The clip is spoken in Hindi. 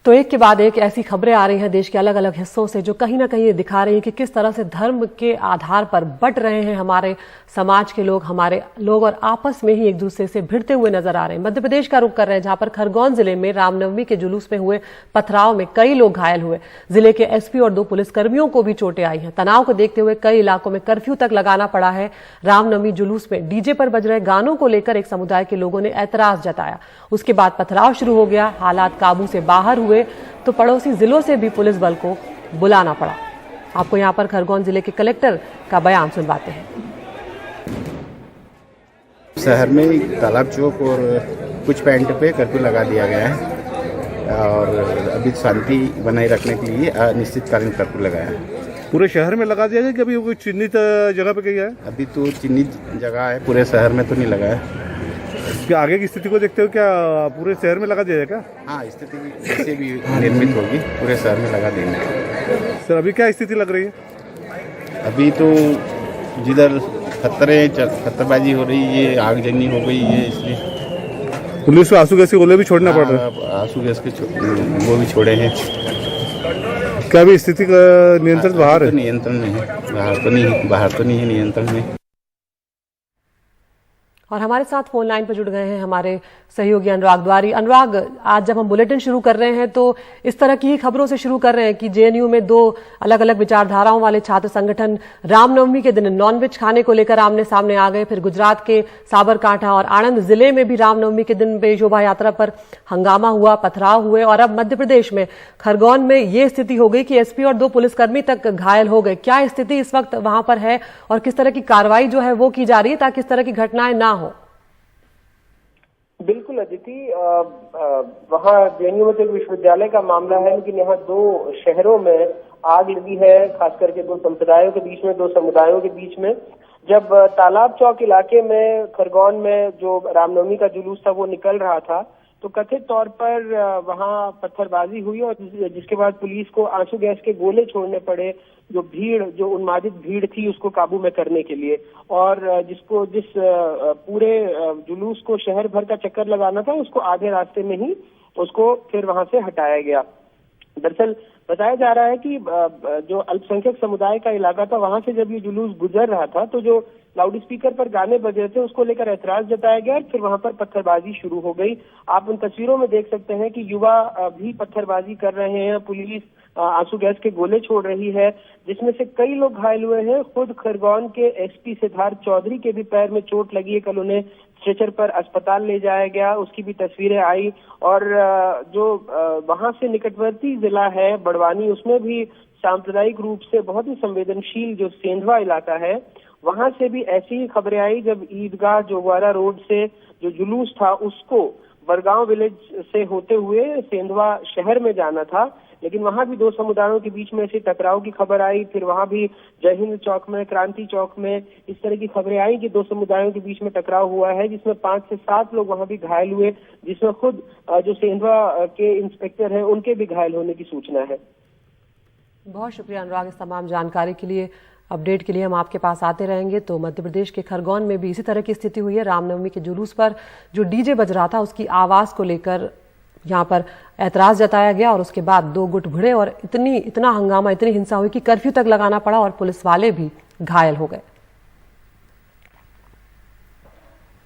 तो एक के बाद एक ऐसी खबरें आ रही हैं देश के अलग अलग हिस्सों से जो कहीं ना कहीं ये दिखा रही हैं कि किस तरह से धर्म के आधार पर बंट रहे हैं हमारे समाज के लोग, हमारे लोग, और आपस में ही एक दूसरे से भिड़ते हुए नजर आ रहे हैं। मध्य प्रदेश का रुख कर रहे हैं, जहां पर खरगोन जिले में रामनवमी के जुलूस में हुए पथराव में कई लोग घायल हुए। जिले के एसपी और 2 पुलिसकर्मियों को भी चोटें आई हैं। तनाव को देखते हुए कई इलाकों में कर्फ्यू तक लगाना पड़ा है। रामनवमी जुलूस में डीजे पर बज रहे गानों को लेकर एक समुदाय के लोगों ने ऐतराज जताया। उसके बाद पथराव शुरू हो गया। हालात काबू से बाहर हुए तो पड़ोसी जिलों से भी पुलिस बल को बुलाना पड़ा। आपको यहां पर खरगोन जिले के कलेक्टर का बयान सुनवाते हैं। शहर में तालाब चौक और कुछ पॉइंट पे कर्फ्यू लगा दिया गया है और अभी शांति बनाए रखने के लिए अनिश्चितकालीन कर्फ्यू लगाया है। पूरे शहर में लगा दिया जाए कि अभी कोई चिन्हित जगह पे कहीं है? अभी तो चिन्हित जगह है, पूरे शहर में तो नहीं लगा है। क्या आगे की स्थिति को देखते हो क्या पूरे शहर में लगा दिया जाएगा? हाँ, स्थिति जैसे भी निर्मित होगी पूरे शहर में लगा देंगे। सर अभी क्या स्थिति लग रही है? अभी तो जिधर खतरबाजी हो रही है, आगजनी हो गई है, इसलिए पुलिस को आंसू गैस के गोले भी छोड़ना पड़ रहा है। आंसू गैस के वो भी छोड़े हैं। क्या अभी स्थिति का नियंत्रण बाहर है? नियंत्रण में है, बाहर तो नहीं है, नियंत्रण में। और हमारे साथ फोन लाइन पर जुड़ गए हैं हमारे सहयोगी अनुराग द्वारी। अनुराग, आज जब हम बुलेटिन शुरू कर रहे हैं तो इस तरह की खबरों से शुरू कर रहे हैं कि जेएनयू में 2 अलग अलग विचारधाराओं वाले छात्र संगठन रामनवमी के दिन नॉनवेज खाने को लेकर आमने सामने आ गए। फिर गुजरात के साबरकांठा और आणंद जिले में भी रामनवमी के दिन पे शोभा यात्रा पर हंगामा हुआ, पथराव हुए, और अब मध्य प्रदेश में खरगोन में ये स्थिति हो गई कि एसपी और 2 पुलिसकर्मी तक घायल हो गए। क्या स्थिति इस वक्त वहां पर है और किस तरह की कार्रवाई जो है वो की जा रही है ताकि इस तरह की घटनाएं ना हो? बिल्कुल अदिति, वहाँ जेएनयू में तो विश्वविद्यालय का मामला है, लेकिन यहाँ 2 शहरों में आग लगी है, खास करके 2 संप्रदायों के बीच में, 2 समुदायों के बीच में। जब तालाब चौक इलाके में खरगोन में जो रामनवमी का जुलूस था वो निकल रहा था तो कथित तौर पर वहां पत्थरबाजी हुई और जिसके बाद पुलिस को आंसू गैस के गोले छोड़ने पड़े। जो उन्मादित भीड़ थी उसको काबू में करने के लिए, और जिस पूरे जुलूस को शहर भर का चक्कर लगाना था उसको आधे रास्ते में ही उसको फिर वहां से हटाया गया। दरअसल बताया जा रहा है कि जो अल्पसंख्यक समुदाय का इलाका था वहां से जब ये जुलूस गुजर रहा था तो जो लाउड स्पीकर पर गाने बज रहे थे उसको लेकर ऐतराज जताया गया और फिर वहां पर पत्थरबाजी शुरू हो गई। आप उन तस्वीरों में देख सकते हैं कि युवा भी पत्थरबाजी कर रहे हैं, पुलिस आंसू गैस के गोले छोड़ रही है, जिसमें से कई लोग घायल हुए हैं। खुद खरगोन के एसपी सिद्धार्थ चौधरी के भी पैर में चोट लगी है। कल उन्हें स्ट्रेचर पर अस्पताल ले जाया गया, उसकी भी तस्वीरें आई। और जो वहां से निकटवर्ती जिला है बड़वानी, उसमें भी सांप्रदायिक रूप से बहुत ही संवेदनशील जो सेंधवा इलाका है वहां से भी ऐसी ही खबरें आई जब ईदगाह जोगवारा रोड से जो जुलूस था उसको बरगांव विलेज से होते हुए सेंधवा शहर में जाना था, लेकिन वहां भी 2 समुदायों के बीच में ऐसे टकराव की खबर आई। फिर वहां भी जय हिंद चौक में, क्रांति चौक में इस तरह की खबरें आई कि 2 समुदायों के बीच में टकराव हुआ है, जिसमें 5 से 7 लोग वहां भी घायल हुए, जिसमें खुद जो सेंधवा के इंस्पेक्टर हैं उनके भी घायल होने की सूचना है। बहुत शुक्रिया अनुराग इस तमाम जानकारी के लिए। अपडेट के लिए हम आपके पास आते रहेंगे। तो मध्य प्रदेश के खरगोन में भी इसी तरह की स्थिति हुई है। रामनवमी के जुलूस पर जो डीजे बज रहा था उसकी आवाज को लेकर यहाँ पर ऐतराज जताया गया और उसके बाद 2 गुट भिड़े और इतना हंगामा, इतनी हिंसा हुई कि कर्फ्यू तक लगाना पड़ा और पुलिस वाले भी घायल हो गए।